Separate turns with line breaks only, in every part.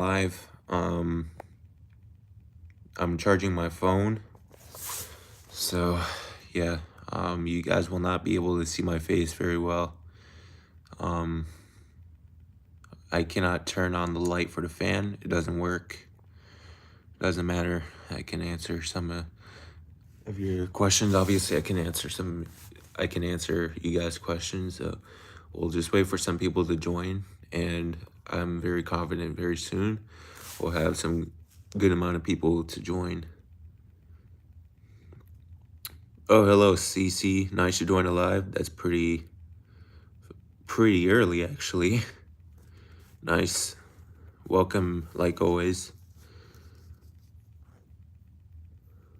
live. I'm charging my phone, so yeah. You guys will not be able to see my face very well. I cannot turn on the light for the fan. It doesn't work. Doesn't matter. I can answer some of your questions. Obviously, I can answer some. I can answer you guys' questions. So we'll just wait for some people to join, and I'm very confident very soon we'll have some good amount of people to join. Oh, hello, CC. Nice you're doing it live. That's pretty early, actually. Nice. Welcome, like always.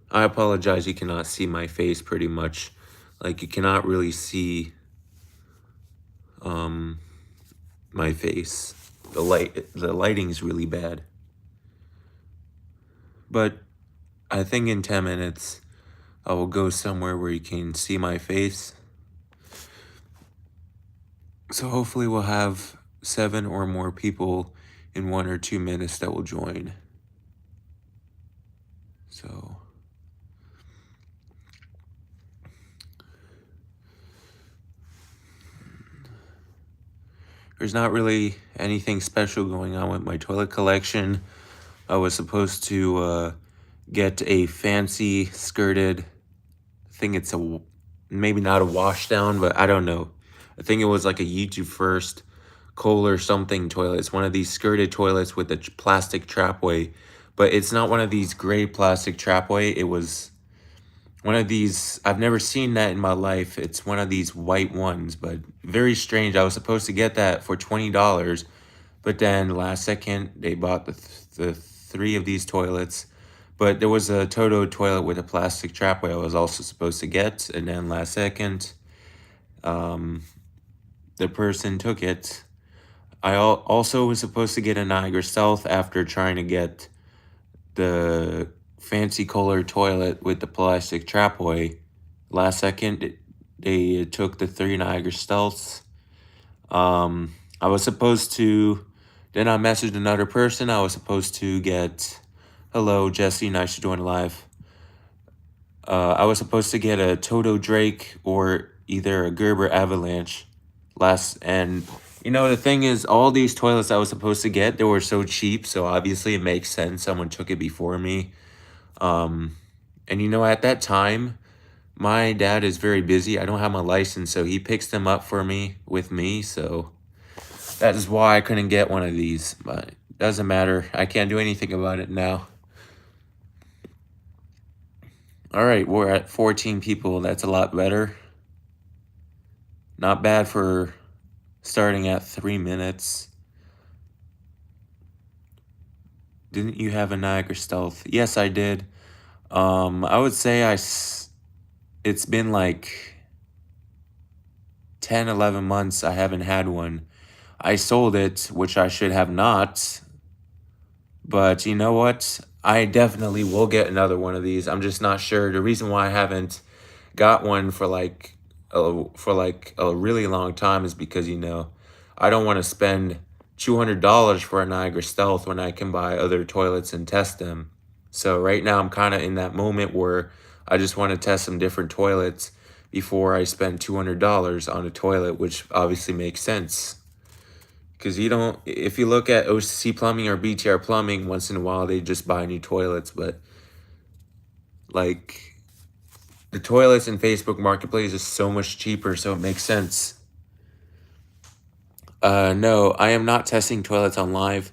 I apologize. You cannot see my face pretty much. Like you cannot really see my face. The lighting is really bad. But I think in 10 minutes I will go somewhere where you can see my face. So hopefully we'll have 7 or more people in 1 or 2 minutes that will join. So there's not really anything special going on with my toilet collection. I was supposed to get a fancy skirted, I think it's maybe not a wash down, but I don't know. I think it was like a YouTube First Kohler something toilet. It's one of these skirted toilets with a plastic trapway, but it's not one of these gray plastic trapway. It was one of these, I've never seen that in my life. It's one of these white ones, but very strange. I was supposed to get that for $20, but then last second they bought the 3 of these toilets. But there was a Toto toilet with a plastic trapway I was also supposed to get, and then last second, the person took it. I also was supposed to get a Niagara Stealth after trying to get the fancy Kohler toilet with the plastic trapway. Last second, they took the 3 Niagara Stealths. I was supposed to, then I messaged another person. I was supposed to get, hello, Jesse, nice to join live. I was supposed to get a Toto Drake or either a Gerber Avalanche and the thing is, all these toilets I was supposed to get, they were so cheap, so obviously it makes sense someone took it before me. And at that time, my dad is very busy. I don't have my license, so he picks them up for me with me, so that is why I couldn't get one of these, but it doesn't matter. I can't do anything about it now. All right, we're at 14 people. That's a lot better. Not bad for starting at 3 minutes. Didn't you have a Niagara Stealth? Yes, I did. I would say it's been like 10, 11 months I haven't had one. I sold it, which I should have not. But you know what? I definitely will get another one of these. I'm just not sure. The reason why I haven't got one for like a really long time is because I don't want to spend $200 for a Niagara Stealth when I can buy other toilets and test them. So right now I'm kind of in that moment where I just want to test some different toilets before I spend $200 on a toilet, which obviously makes sense. Because if you look at OCC Plumbing or BTR Plumbing, once in a while they just buy new toilets, but like the toilets in Facebook Marketplace is so much cheaper, so it makes sense. No, I am not testing toilets on live.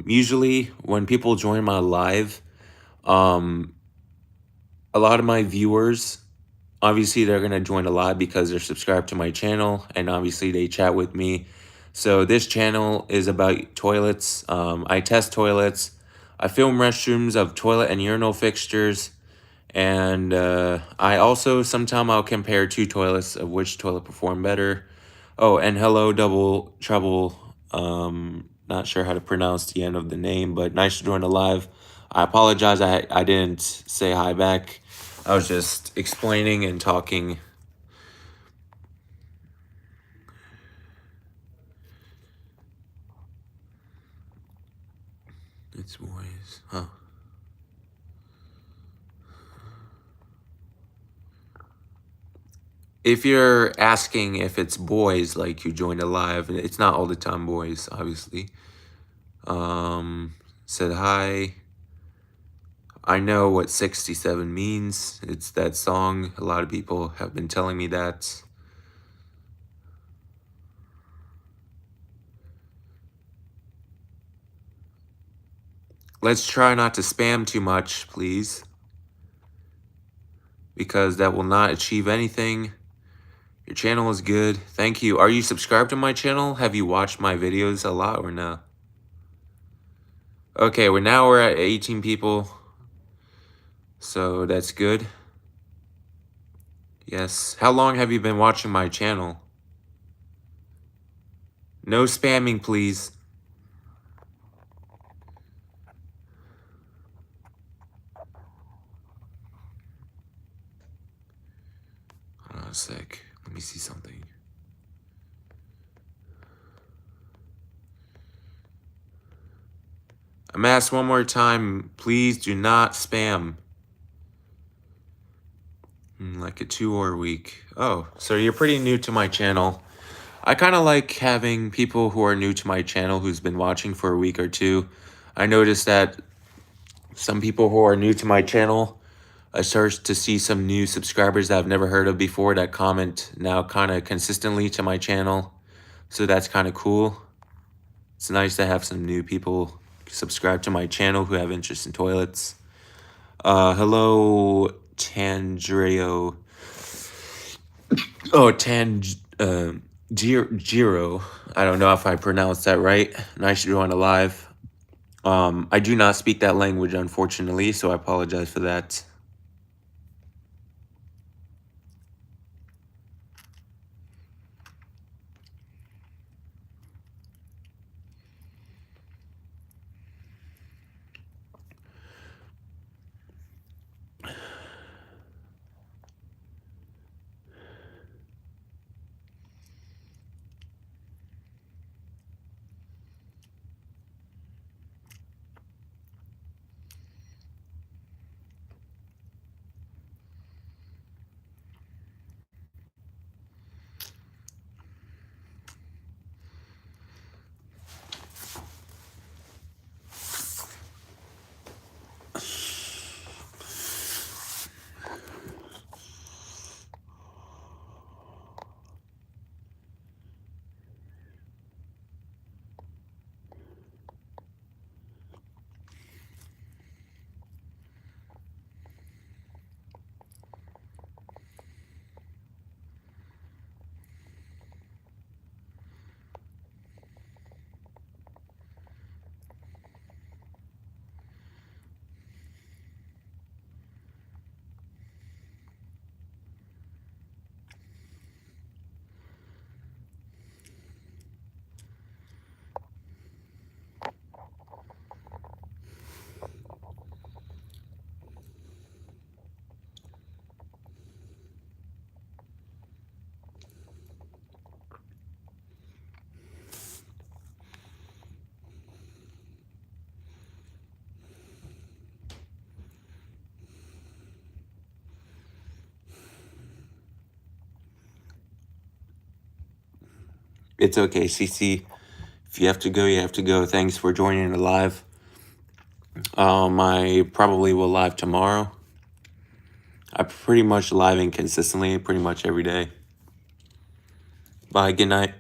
Usually when people join my live, a lot of my viewers, obviously they're going to join a live because they're subscribed to my channel, and obviously they chat with me. So this channel is about toilets. I test toilets. I film restrooms of toilet and urinal fixtures. And I also, sometime I'll compare 2 toilets of which toilet perform better. Oh, and hello, Double Trouble. Not sure how to pronounce the end of the name, but nice to join the live. I apologize, I didn't say hi back. I was just explaining and talking. It's boys. Huh. If you're asking if it's boys, like you joined a live, it's not all the time boys, obviously. Said hi. I know what 67 means. It's that song. A lot of people have been telling me that. Let's try not to spam too much, please, because that will not achieve anything. Your channel is good. Thank you. Are you subscribed to my channel? Have you watched my videos a lot or no? Okay, we're at 18 people. So that's good. Yes. How long have you been watching my channel? No spamming, please. Hold on a sec. Let me see something. I'm asked one more time, please do not spam. Like a 2-hour week. Oh, so you're pretty new to my channel. I kind of like having people who are new to my channel who's been watching for a week or two. I noticed that some people who are new to my channel, I start to see some new subscribers that I've never heard of before that comment now kind of consistently to my channel. So that's kind of cool. It's nice to have some new people subscribe to my channel who have interest in toilets. Hello, Tandreo. Oh, Giro. I don't know if I pronounced that right. Nice to join a live. I do not speak that language, unfortunately, so I apologize for that. It's okay, CC. If you have to go, you have to go. Thanks for joining the live. I probably will live tomorrow. I'm pretty much living consistently, pretty much every day. Bye, good night.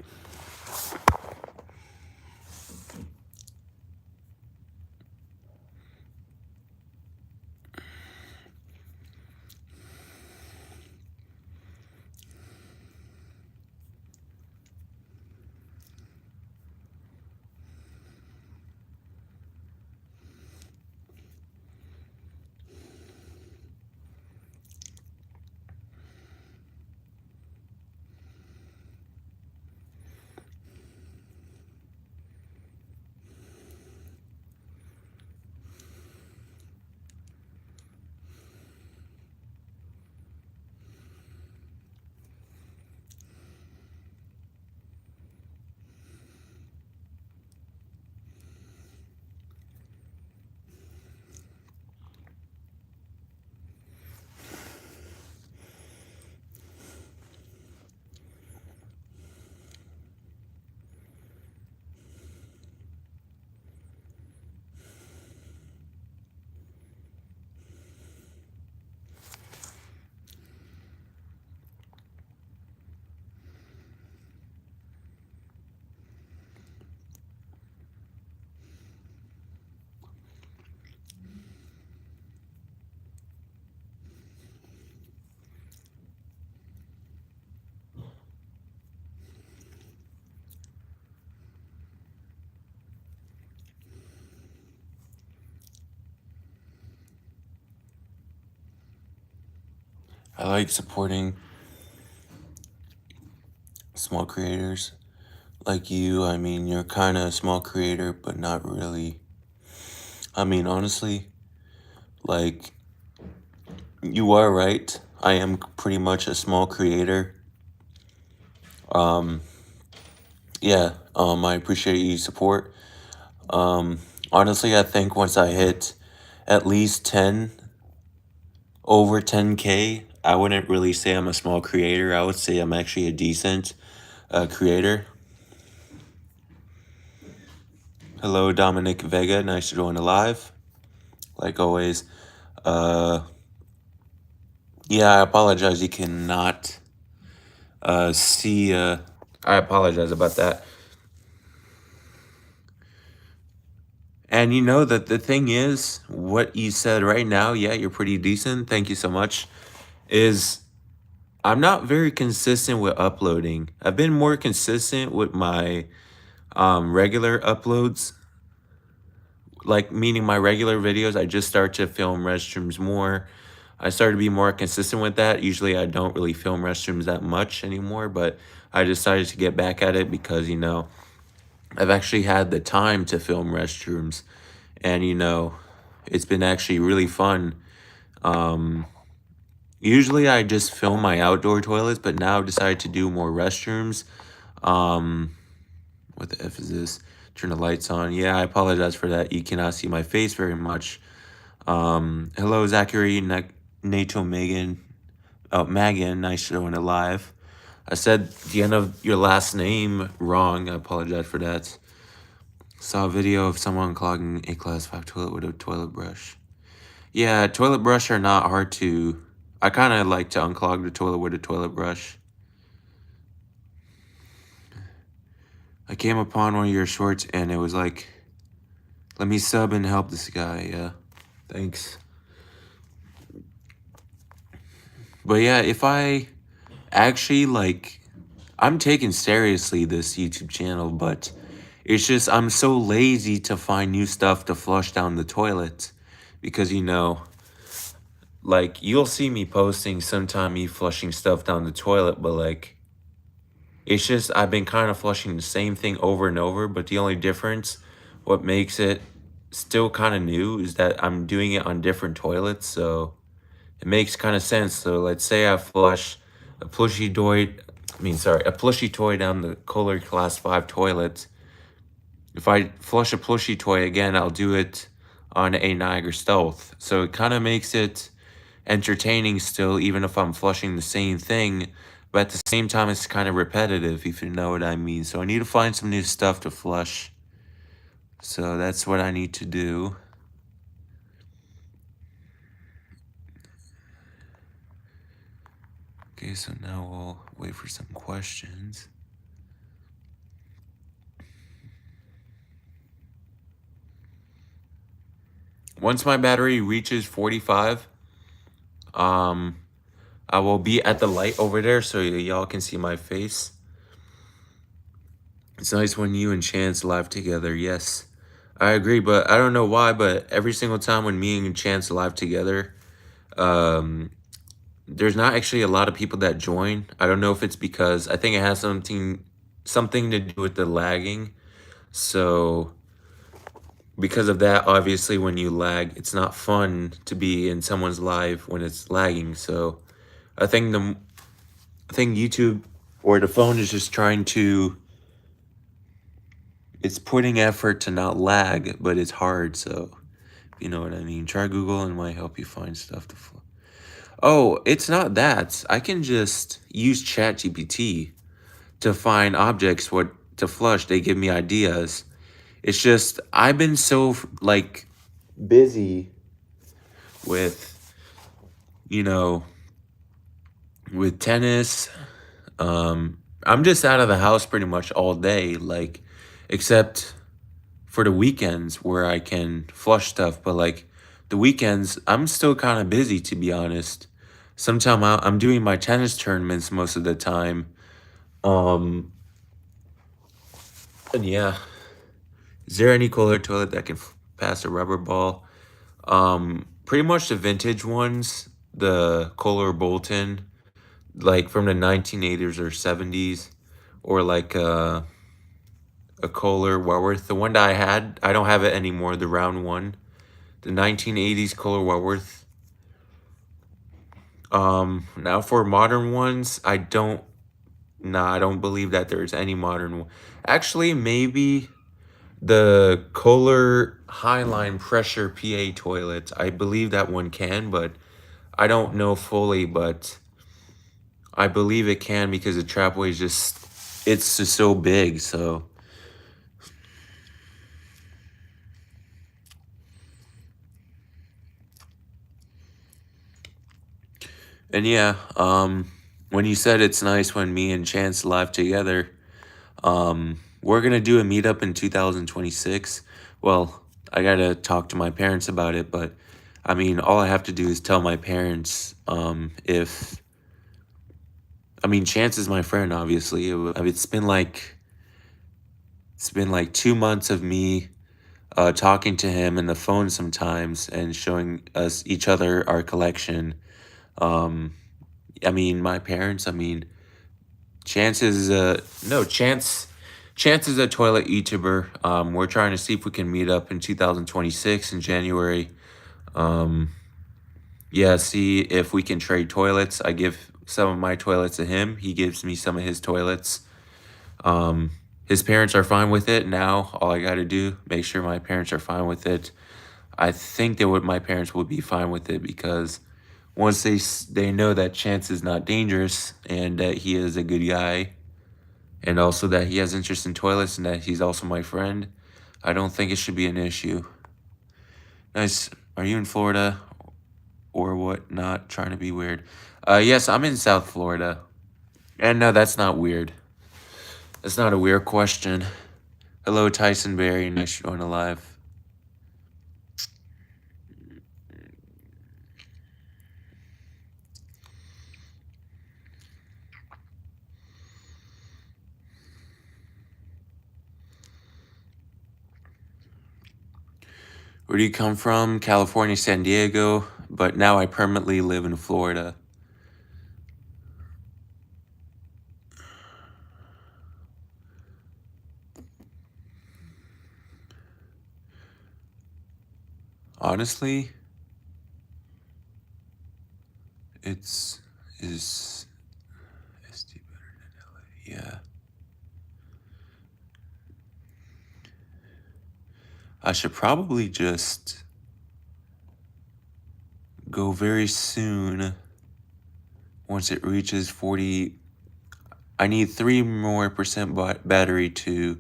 I like supporting small creators like you. I mean, you're kind of a small creator, but not really. I mean, honestly, like, you are right. I am pretty much a small creator. Um, yeah, I appreciate your support. Honestly, I think once I hit at least 10, over 10K, I wouldn't really say I'm a small creator. I would say I'm actually a decent creator. Hello, Dominic Vega. Nice to join the live. Like always. Yeah, I apologize. You cannot see. I apologize about that. And you know that the thing is, what you said right now, yeah, you're pretty decent. Thank you so much. Is I'm not very consistent with uploading. I've been more consistent with my regular uploads, like meaning my regular videos. I just start to film restrooms more. I started to be more consistent with that. Usually I don't really film restrooms that much anymore, but I decided to get back at it because, I've actually had the time to film restrooms, and it's been actually really fun. Usually I just film my outdoor toilets, but now I've decided to do more restrooms. What the F is this? Turn the lights on. Yeah, I apologize for that. You cannot see my face very much. Hello, Zachary, Nato, Megan. Oh, Megan, nice showing it live. I said the end of your last name wrong. I apologize for that. Saw a video of someone clogging a class 5 toilet with a toilet brush. Yeah, toilet brush are not hard to... I kind of like to unclog the toilet with a toilet brush. I came upon one of your shorts and it was like, let me sub and help this guy. Yeah, thanks. But yeah, if I actually I'm taking seriously this YouTube channel, but it's just I'm so lazy to find new stuff to flush down the toilet because you'll see me posting sometime me flushing stuff down the toilet, but it's just I've been kind of flushing the same thing over and over, but the only difference, what makes it still kind of new, is that I'm doing it on different toilets, so it makes kind of sense. So let's say I flush a plushy toy, a plushy toy down the Kohler Class 5 toilet. If I flush a plushy toy again, I'll do it on a Niagara Stealth. So it kind of makes it entertaining still, even if I'm flushing the same thing. But at the same time, it's kind of repetitive, if you know what I mean. So I need to find some new stuff to flush. So that's what I need to do. Okay, so now we'll wait for some questions. Once my battery reaches 45, I will be at the light over there so y'all can see my face. It's nice when you and Chance live together. Yes, I agree, but I don't know why, but every single time when me and Chance live together, there's not actually a lot of people that join. I don't know if it's because I think it has something to do with the lagging. So because of that, obviously when you lag, it's not fun to be in someone's live when it's lagging. So I think YouTube or the phone is just trying to, it's putting effort to not lag, but it's hard. So you know what I mean. Try Google and it might help you find stuff to Oh, it's not that. I can just use ChatGPT to find objects what to flush. They give me ideas. It's just I've been so busy with with tennis. I'm just out of the house pretty much all day, except for the weekends where I can flush stuff. But the weekends, I'm still kind of busy, to be honest. Sometimes I'm doing my tennis tournaments most of the time. And yeah, is there any Kohler toilet that can pass a rubber ball? Pretty much the vintage ones, the Kohler Bolton, like from the 1980s or 70s, or like a Kohler Warworth. The one that I had, I don't have it anymore, the round one. The 1980s Kohler Warworth. Now for modern ones, I don't, nah, I don't believe that there's any modern one. Actually, maybe the Kohler Highline Pressure PA toilet. I believe that one can, but I don't know fully, but I believe it can because the trapway is it's just so big, so. And yeah, when you said it's nice when me and Chance live together, we're gonna do a meetup in 2026. Well, I gotta talk to my parents about it, but I mean, all I have to do is tell my parents, if, I mean, Chance is my friend, obviously. I mean, it's been like 2 months of me talking to him in the phone sometimes and showing us each other our collection. Um, I mean, my parents, I mean, Chance is no Chance. Chance is a toilet YouTuber. We're trying to see if we can meet up in 2026 in January. Um, yeah, see if we can trade toilets. I give some of my toilets to him. He gives me some of his toilets. Um, his parents are fine with it. Now all I got to do, make sure my parents are fine with it. I think my parents would be fine with it because once they know that Chance is not dangerous and that he is a good guy, and also that he has interest in toilets and that he's also my friend, I don't think it should be an issue. Nice. Are you in Florida or what? Not trying to be weird. Yes, I'm in South Florida. And no, that's not weird. That's not a weird question. Hello, Tyson Berry. Nice to join alive. Where do you come from? California, San Diego, but now I permanently live in Florida. Honestly, it's is SD better than LA? Yeah. I should probably just go very soon once it reaches 40. I need 3 more percent battery to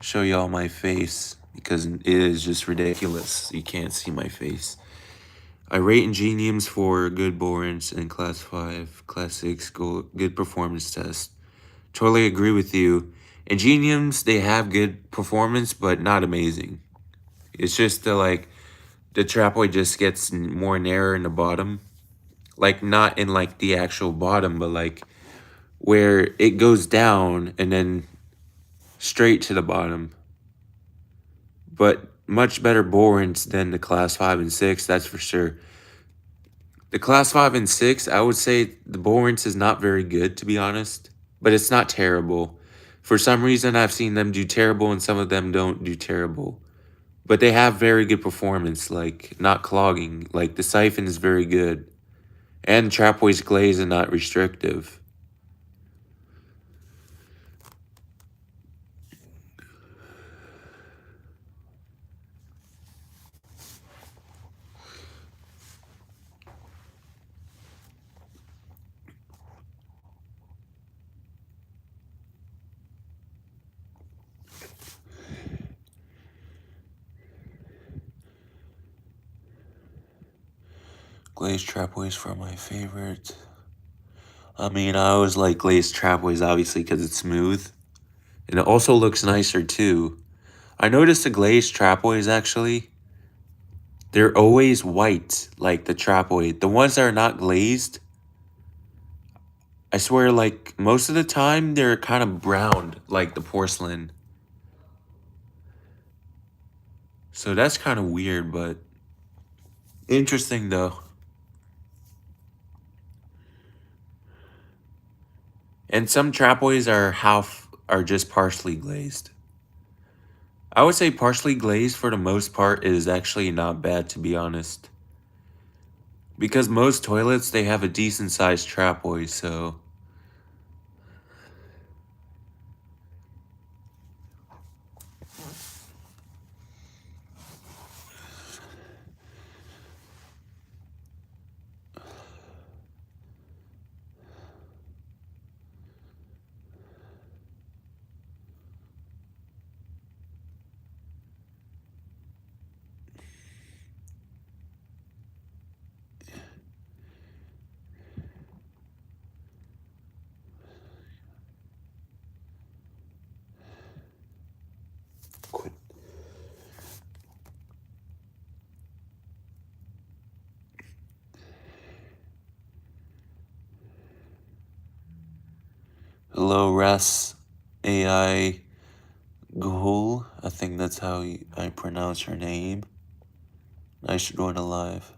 show y'all my face because it is just ridiculous. You can't see my face. I rate Ingeniums for good borings and class 5, class 6, good performance test. Totally agree with you. Ingeniums, they have good performance, but not amazing. It's just the trapway just gets more narrow in the bottom. Like, not in like the actual bottom, but like where it goes down and then straight to the bottom. But much better borings than the class 5 and 6, that's for sure. The class 5 and 6, I would say the borings is not very good, to be honest, but it's not terrible. For some reason, I've seen them do terrible and some of them don't do terrible. But they have very good performance, like not clogging. Like the siphon is very good. And trapway's glaze and not restrictive. Glazed trapways are my favorite. I mean, I always like glazed trapways, obviously, because it's smooth. And it also looks nicer, too. I noticed the glazed trapways, actually, they're always white, like the trapway. The ones that are not glazed, I swear, like, most of the time, they're kind of brown, like the porcelain. So that's kind of weird, but interesting, though. And some trapways are just partially glazed. I would say partially glazed for the most part is actually not bad, to be honest. Because most toilets, they have a decent sized trapway, so quit. Hello, Ras AI Ghul. I think that's how I pronounce your name. Nice to join a live.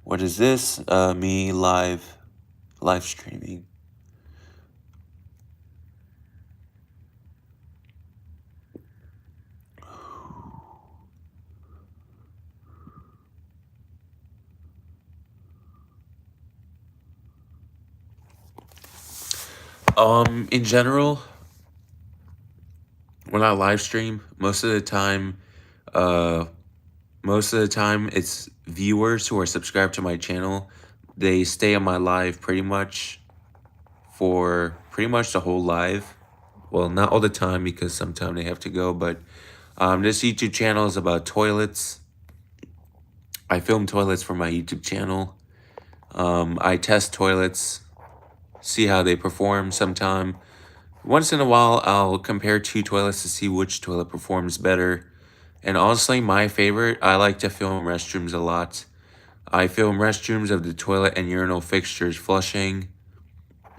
What is this? Me live streaming. In general, when I live stream, most of the time it's viewers who are subscribed to my channel. They stay on my live pretty much for pretty much the whole live. Well, not all the time because sometimes they have to go, but this YouTube channel is about toilets. I film toilets for my YouTube channel. I test toilets, see how they perform sometime. Once in a while, I'll compare two toilets to see which toilet performs better. And honestly, my favorite, I like to film restrooms a lot. I film restrooms of the toilet and urinal fixtures flushing.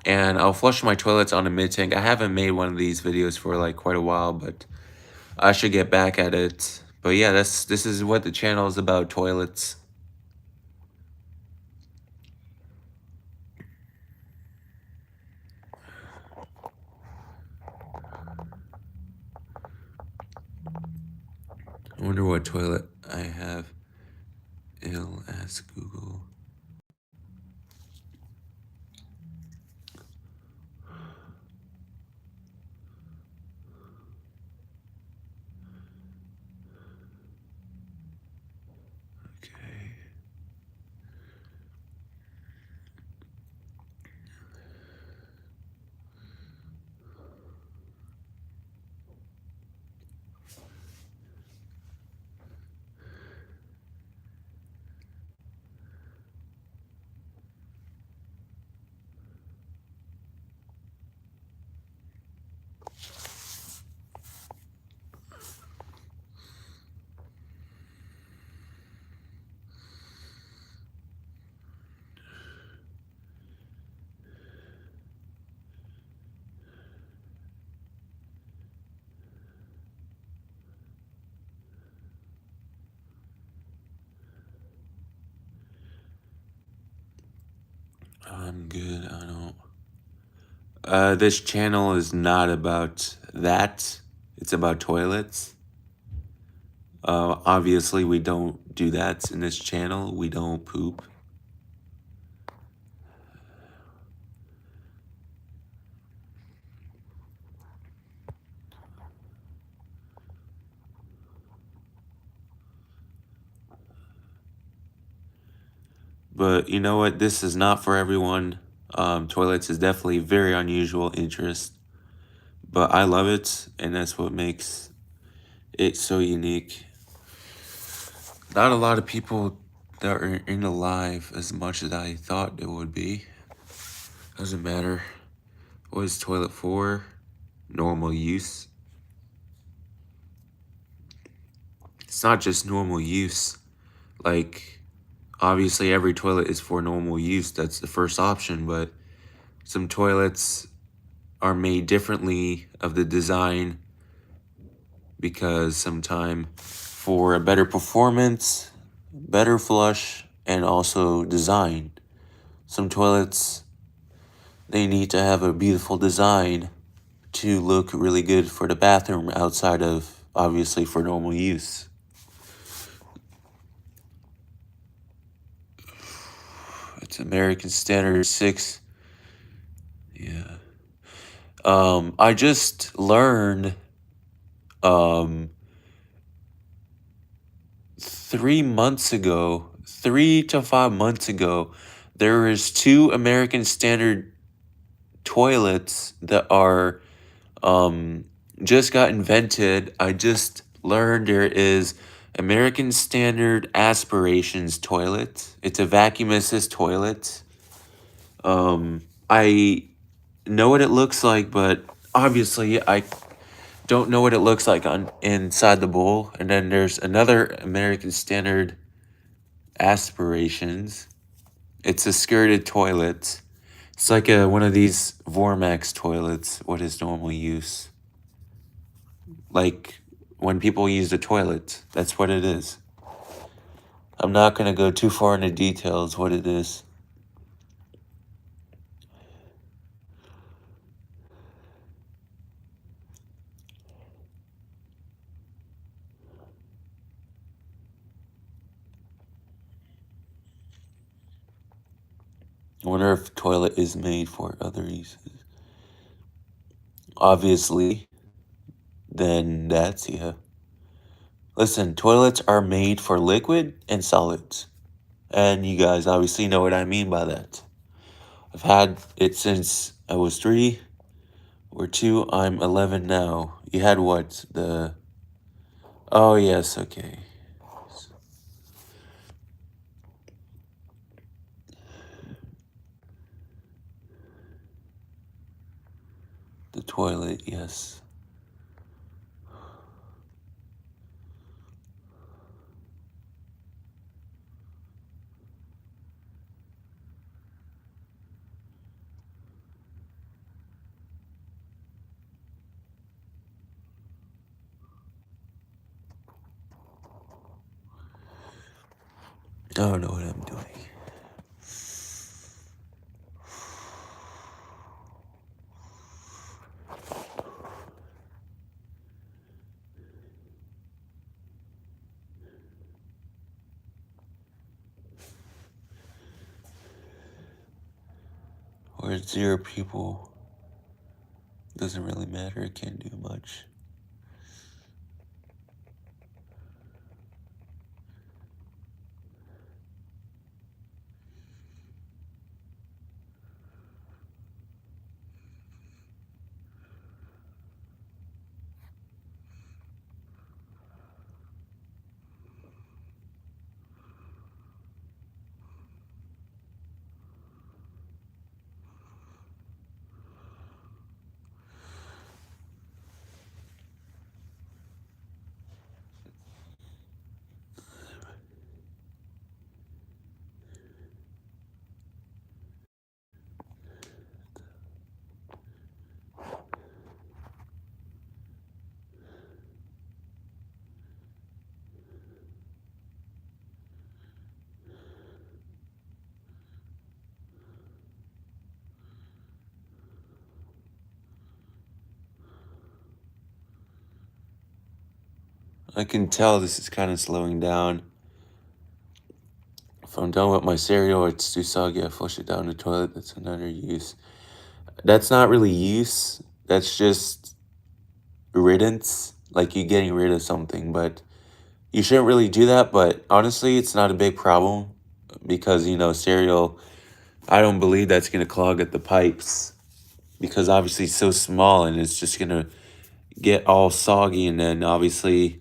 And I'll flush my toilets on a mid-tank. I haven't made one of these videos for like quite a while, but I should get back at it. But yeah, this is what the channel is about, toilets. I wonder what toilet I have. It'll ask Google. Okay. I'm good. I don't. This channel is not about that. It's about toilets. Obviously, we don't do that in this channel. We don't poop. But you know what? This is not for everyone. Toilets is definitely very unusual interest, but I love it, and that's what makes it so unique. Not a lot of people that are in the live as much as I thought it would be. Doesn't matter. What is toilet for? Normal use. It's not just normal use. Like, obviously every toilet is for normal use. That's the first option, but some toilets are made differently of the design because sometime for a better performance, better flush, and also design. Some toilets, they need to have a beautiful design to look really good for the bathroom outside of obviously for normal use. It's American Standard 6. Yeah. I just learned 3 months ago, 3 to 5 months ago, there is two American Standard toilets that are just got invented. I just learned there is American Standard Aspirations toilet. It's a vacuum assist toilet. I know what it looks like, but obviously I don't know what it looks like on inside the bowl. And then there's another American Standard Aspirations. It's a skirted toilet. It's like one of these Vormax toilets. What is normal use? Like when people use the toilet. That's what it is. I'm not going to go too far into details what it is. I wonder if toilet is made for other uses. Obviously, then that's yeah. Listen, toilets are made for liquid and solids. And you guys obviously know what I mean by that. I've had it since I was 3 or 2. I'm 11 now. You had what? Oh, yes, okay. The toilet, yes. I don't know what I'm doing. Where it's 0 people, doesn't really matter. It can't do much. I can tell this is kind of slowing down. If I'm done with my cereal, it's too soggy, I flush it down the toilet. That's another use. That's not really use. That's just riddance. Like you getting rid of something, but you shouldn't really do that. But honestly, it's not a big problem because, cereal, I don't believe that's going to clog at the pipes because obviously it's so small and it's just going to get all soggy and then obviously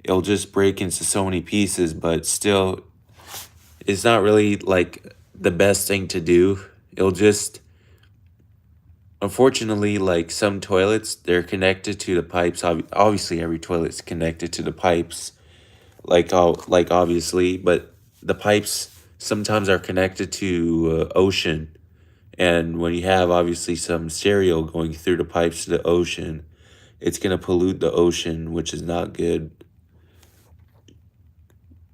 it'll just break into so many pieces, but still it's not really like the best thing to do. It'll just unfortunately like some toilets they're connected to the pipes. Obviously every toilet's connected to the pipes like obviously, but the pipes sometimes are connected to ocean. And when you have obviously some cereal going through the pipes to the ocean, it's gonna pollute the ocean, which is not good.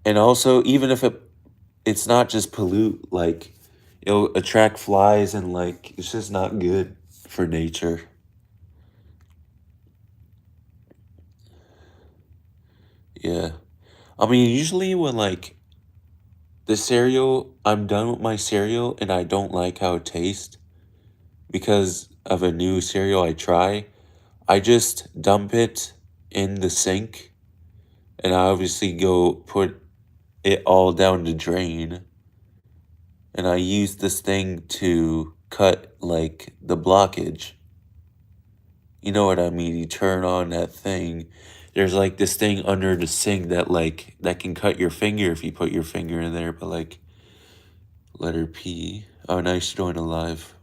And also, even if it's not just pollute, like it'll attract flies and like it's just not good for nature. Yeah. I mean, usually when like the cereal, I'm done with my cereal and I don't like how it tastes because of a new cereal I try, I just dump it in the sink and I obviously go put it all down the drain. And I use this thing to cut like the blockage. You know what I mean? You turn on that thing. There's like this thing under the sink that like that can cut your finger if you put your finger in there, but like letter P. Oh, nice join alive.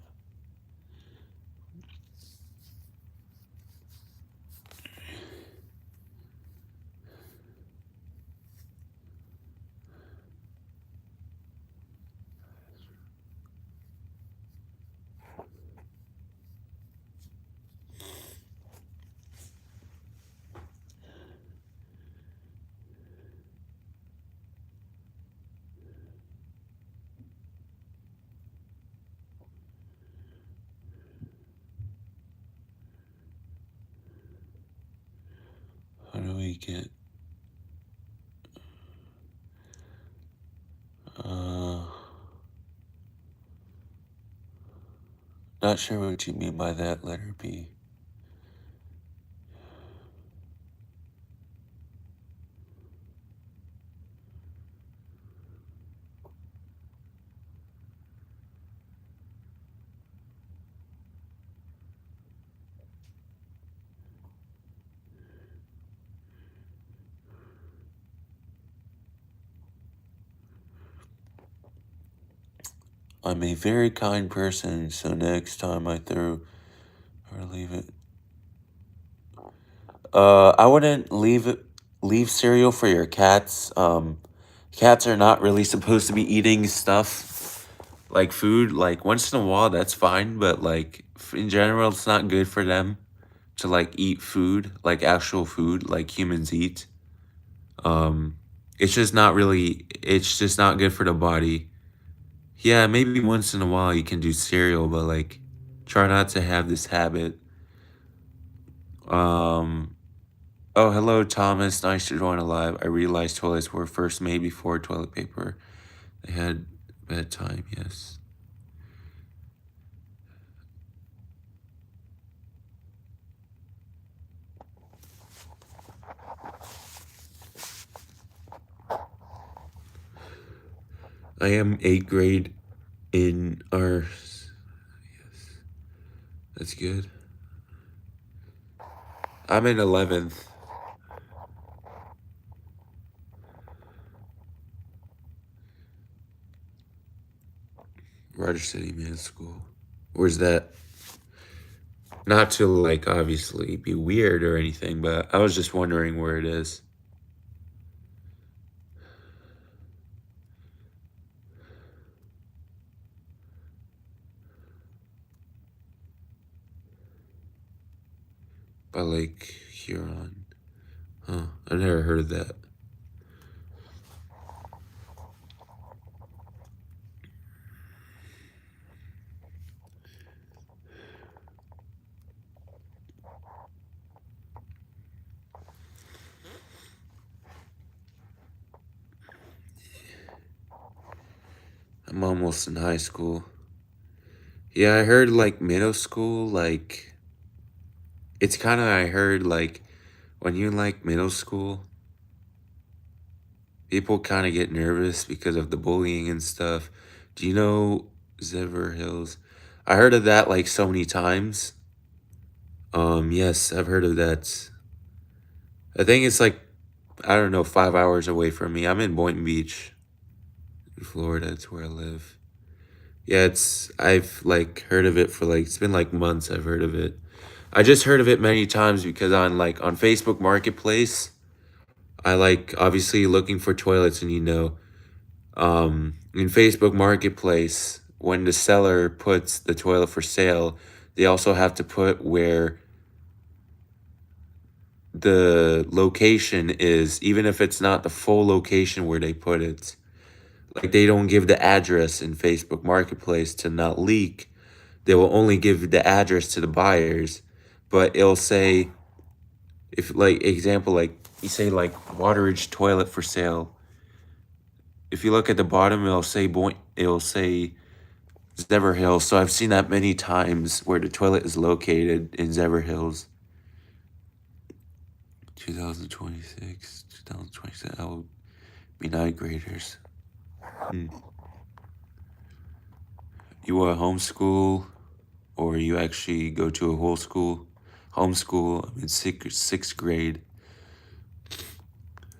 How do we get uh not sure what you mean by that letter B. I'm a very kind person, so next time I throw or leave it. I wouldn't leave cereal for your cats. Cats are not really supposed to be eating stuff like food. Like once in a while, that's fine, but like in general, it's not good for them to like eat food, like actual food, like humans eat. Um, it's just not really. It's just not good for the body. Yeah, maybe once in a while you can do cereal, but like try not to have this habit. Um, Oh, hello, Thomas. Nice to join alive. I realized toilets were first made before toilet paper. They had bedtime, yes. I am 8th grade in our. Yes, that's good. I'm in 11th. Roger City Man School. Where's that? Not to like obviously be weird or anything, but I was just wondering where it is. By Lake Huron. Huh. I never heard of that. I'm almost in high school. Yeah, I heard like middle school, like it's kind of, I heard like when you're in like middle school, people kind of get nervous because of the bullying and stuff. Do you know Zever Hills? I heard of that like so many times. Yes, I've heard of that. I think it's like, I don't know, 5 hours away from me. I'm in Boynton Beach, Florida. It's where I live. Yeah, I've like heard of it for like, it's been like months I've heard of it. I just heard of it many times because on like on Facebook Marketplace, I like obviously looking for toilets and in Facebook Marketplace, when the seller puts the toilet for sale, they also have to put where the location is, even if it's not the full location where they put it. Like, they don't give the address in Facebook Marketplace to not leak. They will only give the address to the buyers, but it'll say, if, like, example, like, you say, like, Wateridge toilet for sale. If you look at the bottom, it'll say Zeverhill. So I've seen that many times where the toilet is located in Zeverhills. 2026, 2027, that will be ninth graders. You will homeschool, or you actually go to a whole school? Homeschool, I'm in sixth grade.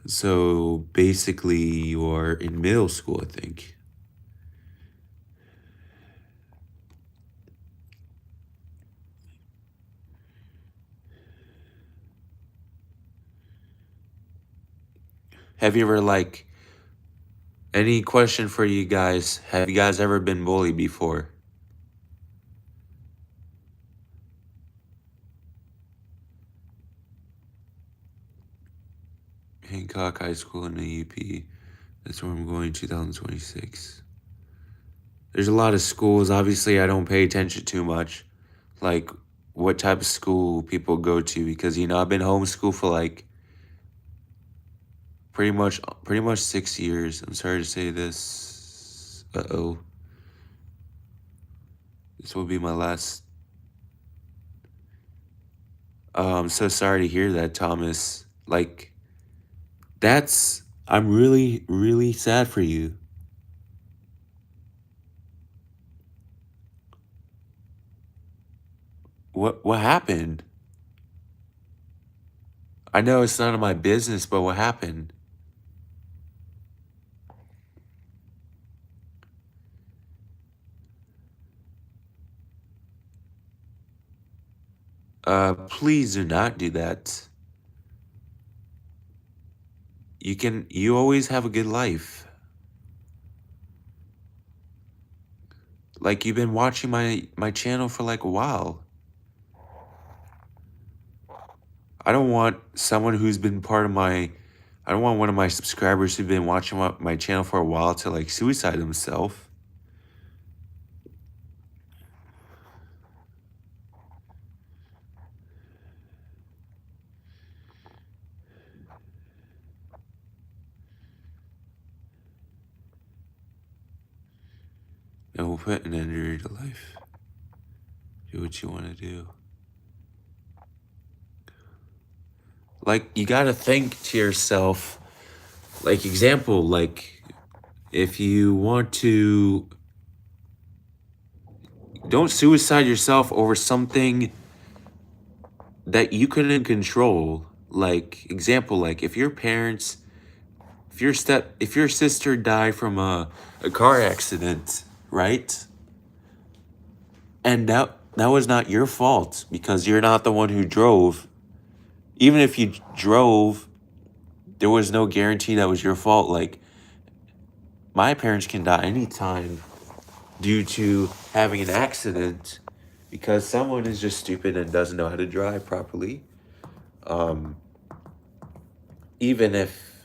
So basically, you are in middle school, I think. Have you ever, like, any question for you guys? Have you guys ever been bullied before? Hancock High School in the UP. That's where I'm going 2026. There's a lot of schools. Obviously, I don't pay attention too much. Like, what type of school people go to, because, I've been homeschooled for, like, pretty much 6 years. I'm sorry to say this. Uh-oh. This will be my last. I'm so sorry to hear that, Thomas. Like, I'm really, really sad for you. What happened? I know it's none of my business, but what happened? Please do not do that. You always have a good life. Like, you've been watching my channel for, like, a while. I don't want someone who's been part of my, I don't want one of my subscribers who've been watching my channel for a while to, like, suicide himself. And we'll put an end to life. Do what you want to do. Like, you gotta think to yourself, like, example, like, if you want to, don't suicide yourself over something that you couldn't control. Like, example, like, if your sister died from a car accident, right? And that was not your fault, because you're not the one who drove. Even if you drove, there was no guarantee that was your fault. Like, my parents can die anytime due to having an accident because someone is just stupid and doesn't know how to drive properly. Even if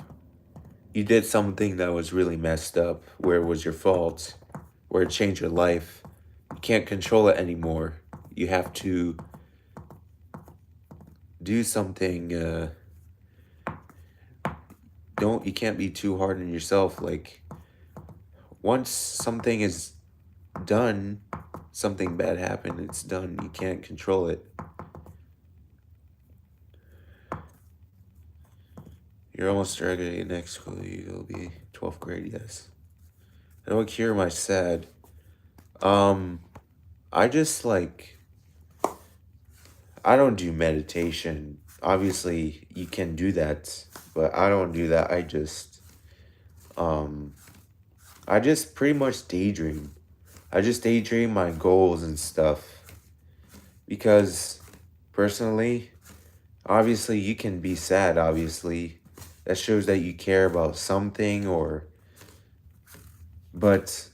you did something that was really messed up, where it was your fault, where it changed your life, you can't control it anymore. You have to do something. You can't be too hard on yourself. Like, once something is done, something bad happened, it's done. You can't control it. You're almost graduating next school. You'll be 12th grade, yes. I don't cure my sad. I just, like, I don't do meditation. Obviously, you can do that, but I don't do that. I just pretty much daydream. I just daydream my goals and stuff. Because, personally, obviously, you can be sad, obviously. That shows that you care about something, but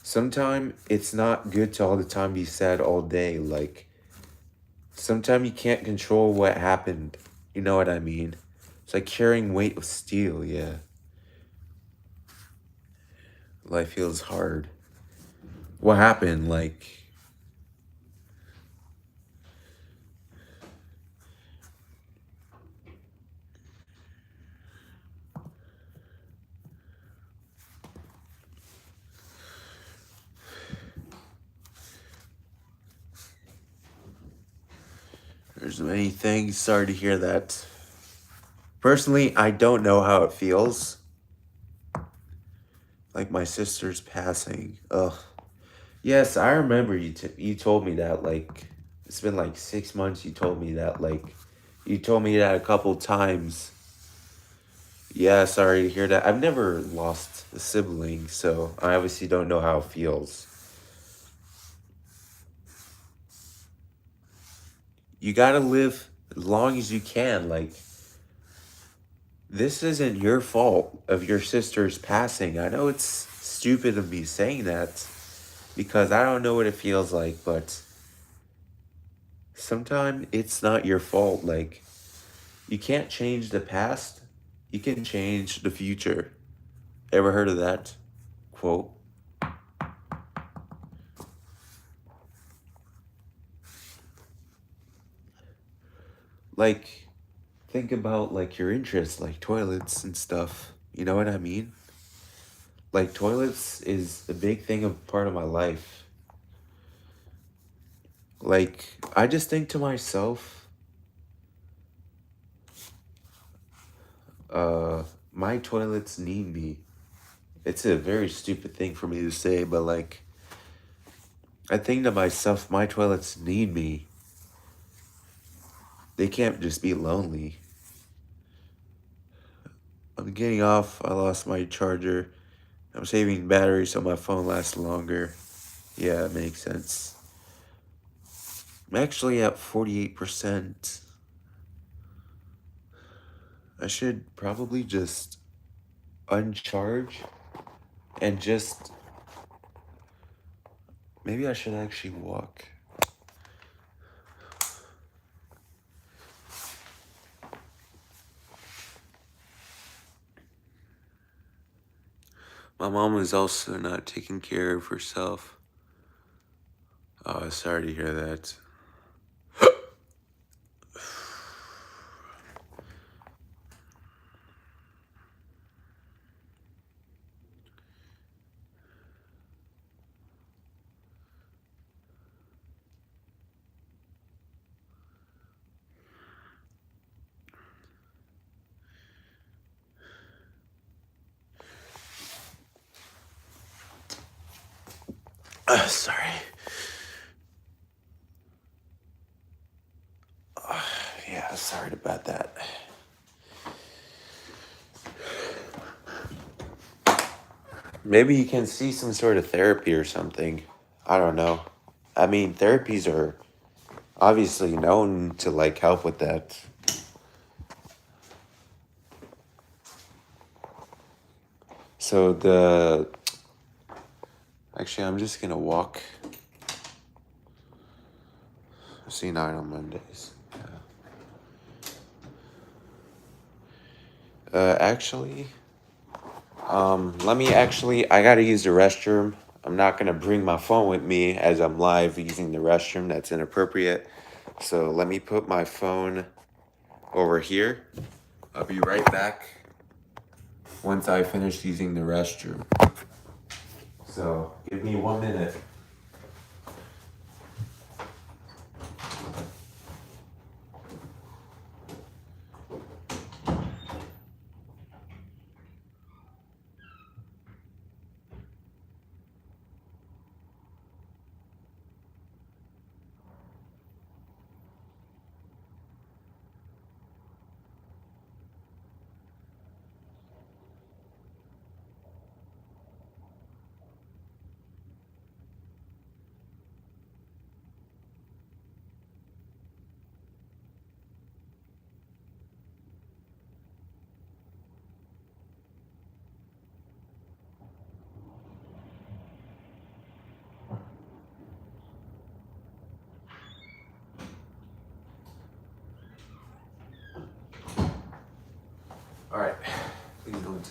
sometimes it's not good to all the time be sad all day. Like, Sometimes you can't control what happened. You know what I mean? It's like carrying weight of steel, yeah. Life feels hard. What happened? Like, there's many things. Sorry to hear that. Personally, I don't know how it feels. Like my sister's passing. Ugh. Yes, I remember you told me that. Like, it's been like 6 months. You told me that. Like, you told me that a couple times. Yeah, sorry to hear that. I've never lost a sibling, so I obviously don't know how it feels. You gotta live as long as you can. Like, this isn't your fault of your sister's passing. I know it's stupid of me saying that because I don't know what it feels like, but sometimes it's not your fault. Like, you can't change the past, you can change the future. Ever heard of that quote? Like, think about like your interests, like toilets and stuff. You know what I mean? Like, toilets is a big thing of part of my life. Like, I just think to myself, uh, my toilets need me. It's a very stupid thing for me to say, but like, I think to myself, my toilets need me. They can't just be lonely. I'm getting off. I lost my charger. I'm saving battery so my phone lasts longer. Yeah, it makes sense. I'm actually at 48%. I should probably just uncharge and just. Maybe I should actually walk. My mom is also not taking care of herself. Oh, sorry to hear that. Sorry. Yeah, sorry about that. Maybe you can see some sort of therapy or something. I don't know. I mean, therapies are obviously known to like help with that. So the actually, I'm just gonna walk. C9 on Mondays. Actually, let me actually. I gotta use the restroom. I'm not gonna bring my phone with me as I'm live using the restroom. That's inappropriate. So let me put my phone over here. I'll be right back once I finish using the restroom. So give me 1 minute.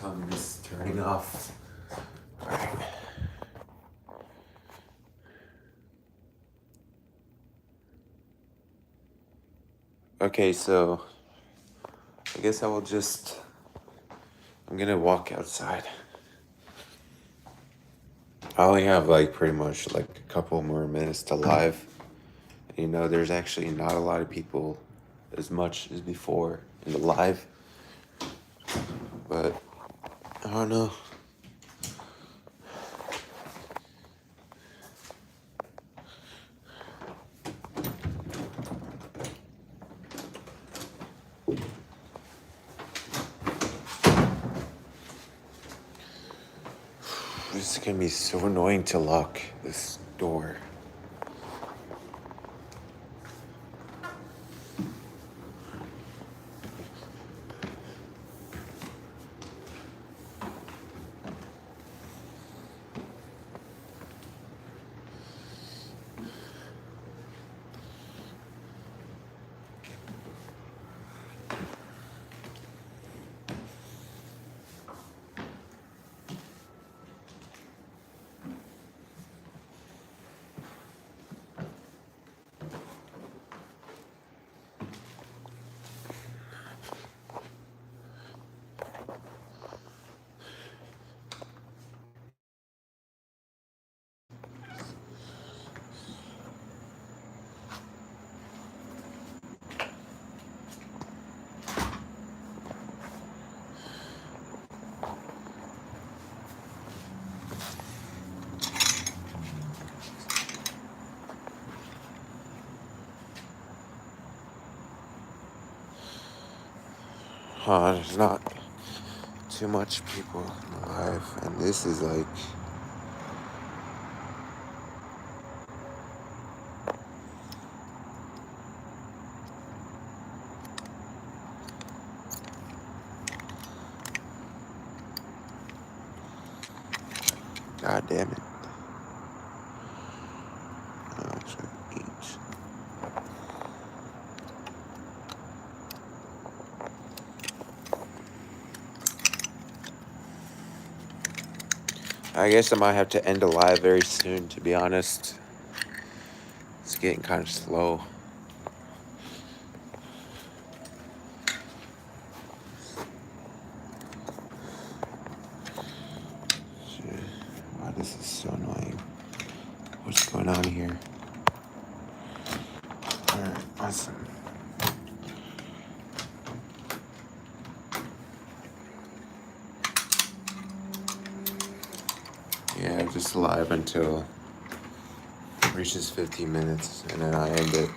tongue is turning off. Alright. Okay, so I guess I'm gonna walk outside. I only have like pretty much like a couple more minutes to live. You know, there's actually not a lot of people as much as before in the live, but I don't know. This is gonna be so annoying to lock this door. There's not too much people alive, and this is like, god damn it. Actually, eat. I guess I might have to end a live very soon, to be honest. It's getting kind of slow. Shit. Wow, this is so annoying. What's going on here? Alright, awesome. Yeah, just live until it reaches 15 minutes, and then I end it.